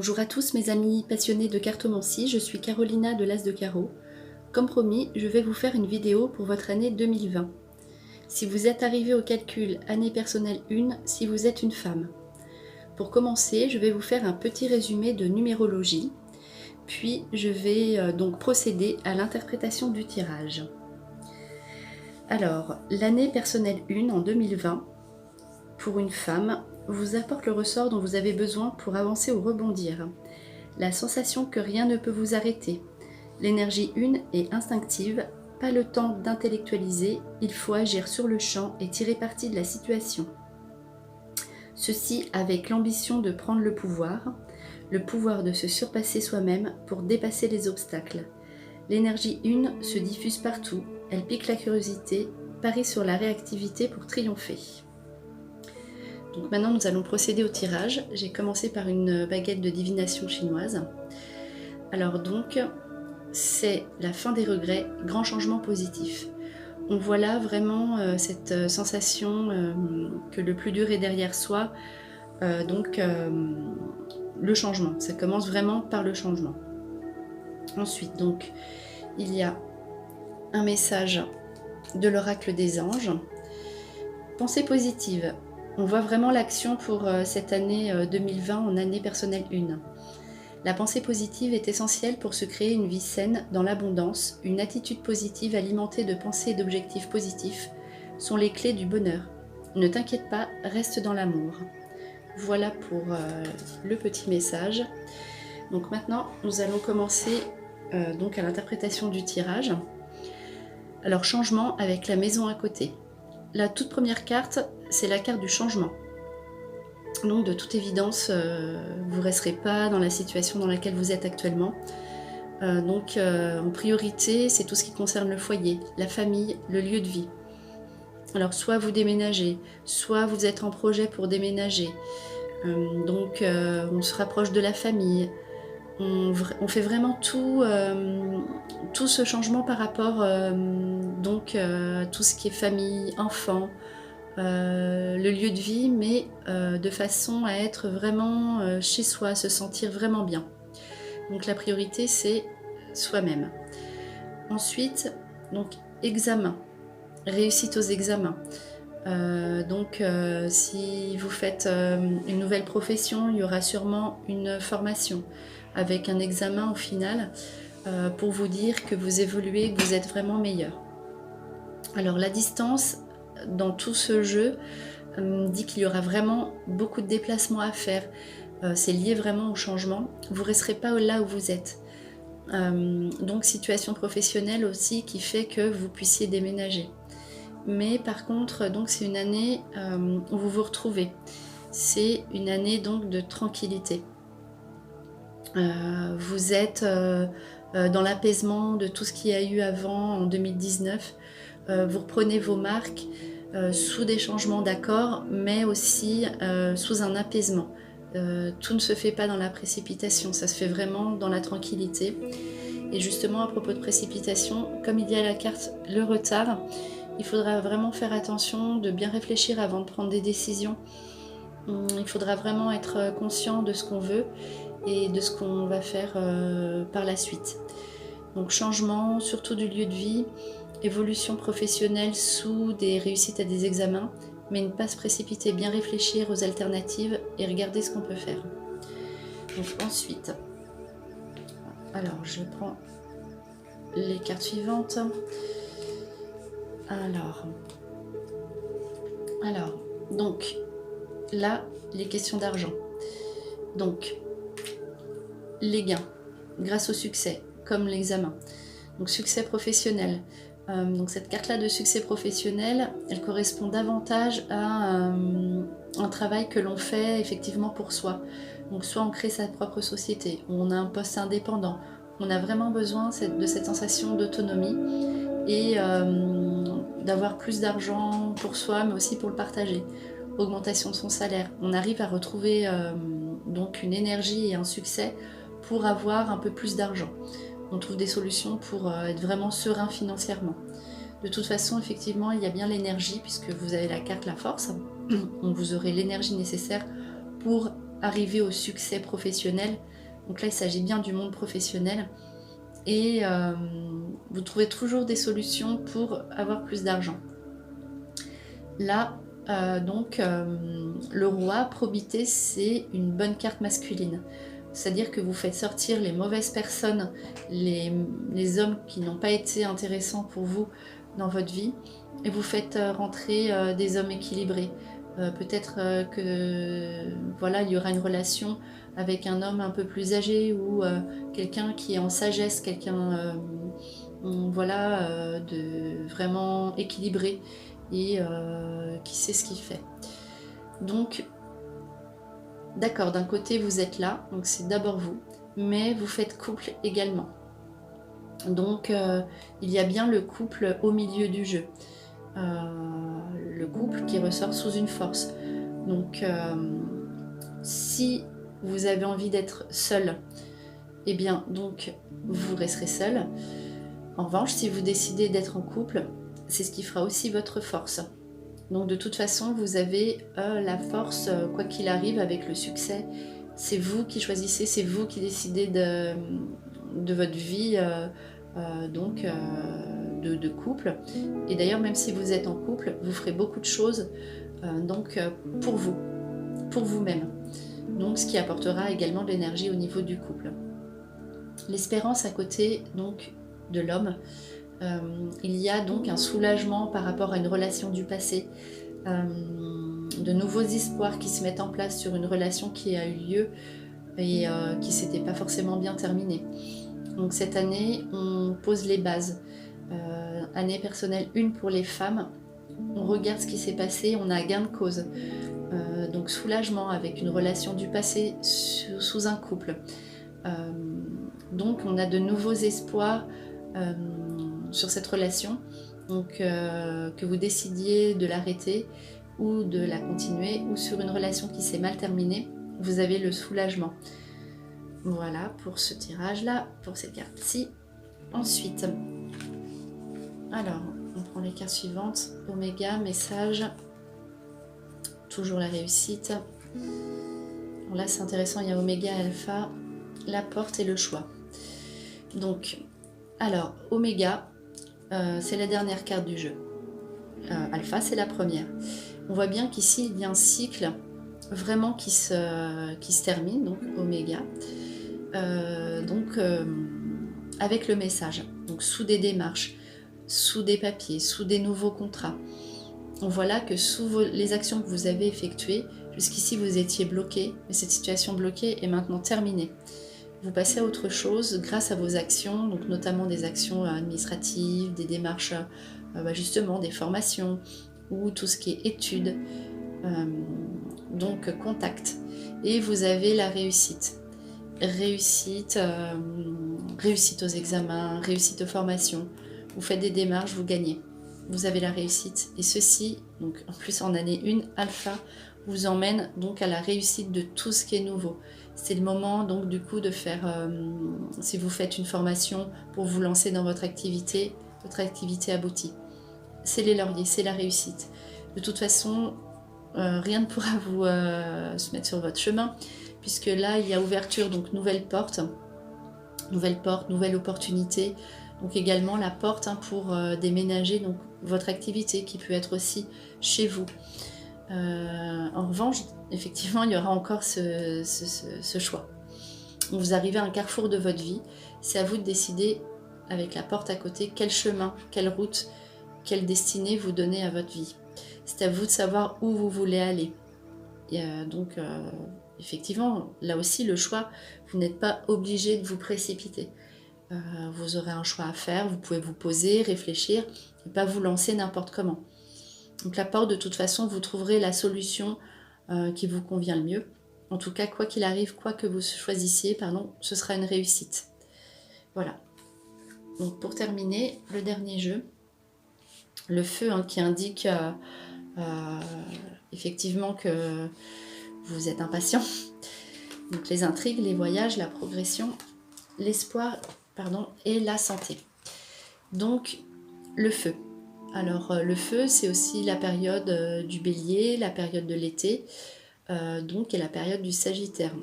Bonjour à tous mes amis passionnés de cartomancie, je suis Carolina de l'As de Carreau. Comme promis, je vais vous faire une vidéo pour votre année 2020. Si vous êtes arrivé au calcul année personnelle 1, si vous êtes une femme. Pour commencer, je vais vous faire un petit résumé de numérologie, puis je vais donc procéder à l'interprétation du tirage. Alors, l'année personnelle 1 en 2020, pour une femme, vous apporte le ressort dont vous avez besoin pour avancer ou rebondir. La sensation que rien ne peut vous arrêter. L'énergie 1 est instinctive, pas le temps d'intellectualiser, il faut agir sur le champ et tirer parti de la situation. Ceci avec l'ambition de prendre le pouvoir de se surpasser soi-même pour dépasser les obstacles. L'énergie 1 se diffuse partout, elle pique la curiosité, parie sur la réactivité pour triompher. Donc maintenant nous allons procéder au tirage. J'ai commencé par une baguette de divination chinoise. Alors donc, c'est la fin des regrets, grand changement positif. On voit là vraiment cette sensation que le plus dur est derrière soi, le changement. Ça commence vraiment par le changement. Ensuite, donc, il y a un message de l'oracle des anges. Pensée positive. On voit vraiment l'action pour cette année 2020 en année personnelle 1. La pensée positive est essentielle pour se créer une vie saine dans l'abondance. Une attitude positive alimentée de pensées et d'objectifs positifs sont les clés du bonheur. Ne t'inquiète pas, reste dans l'amour. Voilà pour le petit message. Donc maintenant, nous allons commencer donc à l'interprétation du tirage. Alors changement avec la maison à côté. La toute première carte, c'est la carte du changement. Donc de toute évidence, vous ne resterez pas dans la situation dans laquelle vous êtes actuellement. En priorité, c'est tout ce qui concerne le foyer, la famille, le lieu de vie. Alors soit vous déménagez, soit vous êtes en projet pour déménager. On se rapproche de la famille. On fait vraiment tout ce changement par rapport à tout ce qui est famille, enfants, le lieu de vie, mais de façon à être vraiment chez soi, se sentir vraiment bien. Donc la priorité, c'est soi-même. Ensuite, donc examen, réussite aux examens. Si vous faites une nouvelle profession, il y aura sûrement une formation avec un examen au final pour vous dire que vous évoluez, que vous êtes vraiment meilleur. Alors la distance dans tout ce jeu dit qu'il y aura vraiment beaucoup de déplacements à faire. C'est lié vraiment au changement. Vous ne resterez pas là où vous êtes. Donc situation professionnelle aussi qui fait que vous puissiez déménager. Mais par contre, donc c'est une année où vous vous retrouvez. C'est une année donc de tranquillité. Vous êtes dans l'apaisement de tout ce qu'il y a eu avant en 2019. Vous reprenez vos marques sous des changements d'accords, mais aussi sous un apaisement. Tout ne se fait pas dans la précipitation, ça se fait vraiment dans la tranquillité. Et justement, à propos de précipitation, comme il y a la carte le retard, il faudra vraiment faire attention de bien réfléchir avant de prendre des décisions. Il faudra vraiment être conscient de ce qu'on veut et de ce qu'on va faire par la suite. Donc changement, surtout du lieu de vie, évolution professionnelle sous des réussites à des examens, mais ne pas se précipiter, bien réfléchir aux alternatives et regarder ce qu'on peut faire. Donc ensuite, alors je prends les cartes suivantes. Alors, donc, là, les questions d'argent. Donc, les gains, grâce au succès, comme l'examen. Donc, succès professionnel. Donc, cette carte-là de succès professionnel, elle correspond davantage à un travail que l'on fait effectivement pour soi. Donc, soit on crée sa propre société, on a un poste indépendant, on a vraiment besoin de cette sensation d'autonomie et d'avoir plus d'argent pour soi, mais aussi pour le partager. Augmentation de son salaire. On arrive à retrouver donc une énergie et un succès pour avoir un peu plus d'argent. On trouve des solutions pour être vraiment serein financièrement. De toute façon, effectivement, il y a bien l'énergie, puisque vous avez la carte la force. Donc vous aurez l'énergie nécessaire pour arriver au succès professionnel. Donc là, il s'agit bien du monde professionnel. Et vous trouvez toujours des solutions pour avoir plus d'argent. Là, le roi, probité, c'est une bonne carte masculine. C'est-à-dire que vous faites sortir les mauvaises personnes, les hommes qui n'ont pas été intéressants pour vous dans votre vie, et vous faites rentrer des hommes équilibrés. Peut-être que voilà, il y aura une relation avec un homme un peu plus âgé ou quelqu'un qui est en sagesse, quelqu'un de vraiment équilibré et qui sait ce qu'il fait. Donc, d'accord, d'un côté vous êtes là, donc c'est d'abord vous, mais vous faites couple également. Donc il y a bien le couple au milieu du jeu. Le couple qui ressort sous une force. Donc si vous avez envie d'être seul, eh bien donc vous resterez seul. En revanche, si vous décidez d'être en couple, c'est ce qui fera aussi votre force. Donc de toute façon, vous avez la force, quoi qu'il arrive, avec le succès. C'est vous qui choisissez, c'est vous qui décidez de votre vie de couple. Et d'ailleurs, même si vous êtes en couple, vous ferez beaucoup de choses pour vous, pour vous-même. Donc ce qui apportera également de l'énergie au niveau du couple. L'espérance à côté donc de l'homme. Il y a donc un soulagement par rapport à une relation du passé, de nouveaux espoirs qui se mettent en place sur une relation qui a eu lieu et qui ne s'était pas forcément bien terminée. Donc cette année, on pose les bases. Année personnelle 1 pour les femmes, on regarde ce qui s'est passé, on a gain de cause. Donc soulagement avec une relation du passé sous un couple. Donc on a de nouveaux espoirs sur cette relation, donc que vous décidiez de l'arrêter ou de la continuer, ou sur une relation qui s'est mal terminée, vous avez le soulagement. Voilà pour ce tirage là, pour ces cartes-ci. Ensuite, alors on prend les cartes suivantes. Oméga, message, toujours la réussite. Bon, là c'est intéressant, il y a Oméga, Alpha, la porte et le choix. Donc alors Oméga, c'est la dernière carte du jeu. Alpha, c'est la première. On voit bien qu'ici, il y a un cycle vraiment qui se termine, donc Oméga. Avec le message, donc sous des démarches, sous des papiers, sous des nouveaux contrats. On voit là que sous les actions que vous avez effectuées, jusqu'ici vous étiez bloqué, mais cette situation bloquée est maintenant terminée. Vous passez à autre chose grâce à vos actions, donc notamment des actions administratives, des démarches, justement des formations, ou tout ce qui est études, donc contact. Et vous avez la réussite. Réussite aux examens, réussite aux formations. Vous faites des démarches, vous gagnez. Vous avez la réussite. Et ceci, donc en plus en année 1, Alpha, vous emmène donc à la réussite de tout ce qui est nouveau. C'est le moment donc du coup de faire, si vous faites une formation pour vous lancer dans votre activité aboutit. C'est les lauriers, c'est la réussite. De toute façon, rien ne pourra vous se mettre sur votre chemin, puisque là il y a ouverture, donc nouvelle porte, nouvelle opportunité. Donc également la porte pour déménager donc votre activité qui peut être aussi chez vous. En revanche, effectivement, il y aura encore ce choix. Vous arrivez à un carrefour de votre vie, c'est à vous de décider avec la porte à côté quel chemin, quelle route, quelle destinée vous donnez à votre vie. C'est à vous de savoir où vous voulez aller. Et effectivement, là aussi le choix, vous n'êtes pas obligé de vous précipiter. Vous aurez un choix à faire, vous pouvez vous poser, réfléchir, et pas vous lancer n'importe comment. Donc la porte, de toute façon, vous trouverez la solution qui vous convient le mieux. En tout cas, quoi qu'il arrive, quoi que vous choisissiez, ce sera une réussite. Voilà. Donc pour terminer, le dernier jeu, le feu qui indique effectivement que vous êtes impatient. Donc les intrigues, les voyages, la progression, l'espoir, et la santé. Donc le feu. Alors le feu, c'est aussi la période du bélier, la période de l'été. donc est la période du Sagittaire.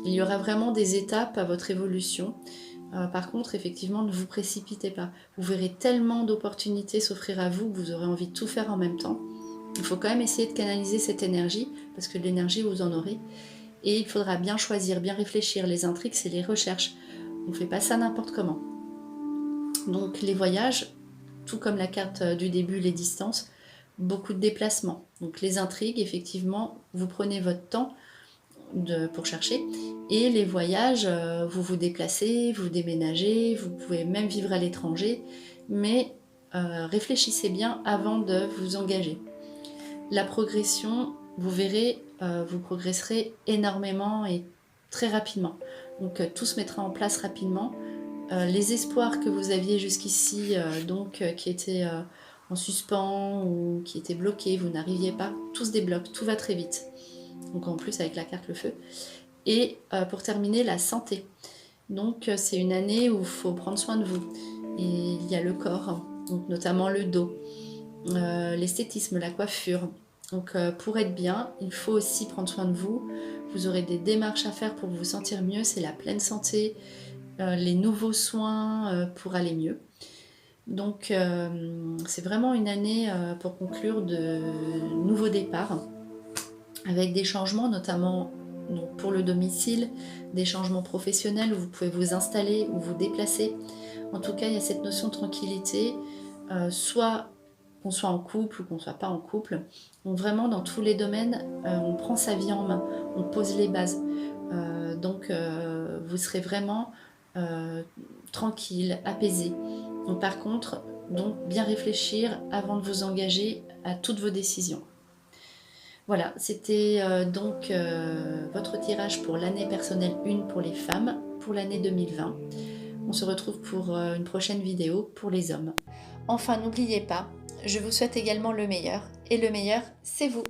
Il y aura vraiment des étapes à votre évolution. Par contre, effectivement, ne vous précipitez pas. Vous verrez tellement d'opportunités s'offrir à vous que vous aurez envie de tout faire en même temps. Il faut quand même essayer de canaliser cette énergie, parce que de l'énergie, vous en aurez. Et il faudra bien choisir, bien réfléchir. Les intrigues, c'est les recherches. On ne fait pas ça n'importe comment. Donc les voyages, tout comme la carte du début, les distances, beaucoup de déplacements. Donc les intrigues, effectivement, vous prenez votre temps pour chercher. Et les voyages, vous vous déplacez, vous déménagez, vous pouvez même vivre à l'étranger, mais réfléchissez bien avant de vous engager. La progression, vous verrez, vous progresserez énormément et très rapidement. Donc tout se mettra en place rapidement. Les espoirs que vous aviez jusqu'ici, qui étaient en suspens ou qui étaient bloqués, vous n'arriviez pas, tout se débloque, tout va très vite. Donc en plus avec la carte le feu. Et pour terminer, la santé. Donc c'est une année où il faut prendre soin de vous. Et il y a le corps, donc notamment le dos, l'esthétisme, la coiffure. Donc pour être bien, il faut aussi prendre soin de vous. Vous aurez des démarches à faire pour vous sentir mieux, c'est la pleine santé, les nouveaux soins pour aller mieux. Donc c'est vraiment une année pour conclure de nouveaux départs, avec des changements notamment donc, pour le domicile, des changements professionnels où vous pouvez vous installer ou vous déplacer. En tout cas, il y a cette notion de tranquillité, soit qu'on soit en couple ou qu'on ne soit pas en couple. Donc vraiment, dans tous les domaines, on prend sa vie en main, on pose les bases. Vous serez vraiment tranquille, apaisé. Donc, par contre, donc, bien réfléchir avant de vous engager à toutes vos décisions. Voilà, c'était votre tirage pour l'année personnelle 1 pour les femmes, pour l'année 2020. On se retrouve pour une prochaine vidéo pour les hommes. Enfin, n'oubliez pas, je vous souhaite également le meilleur, et le meilleur, c'est vous.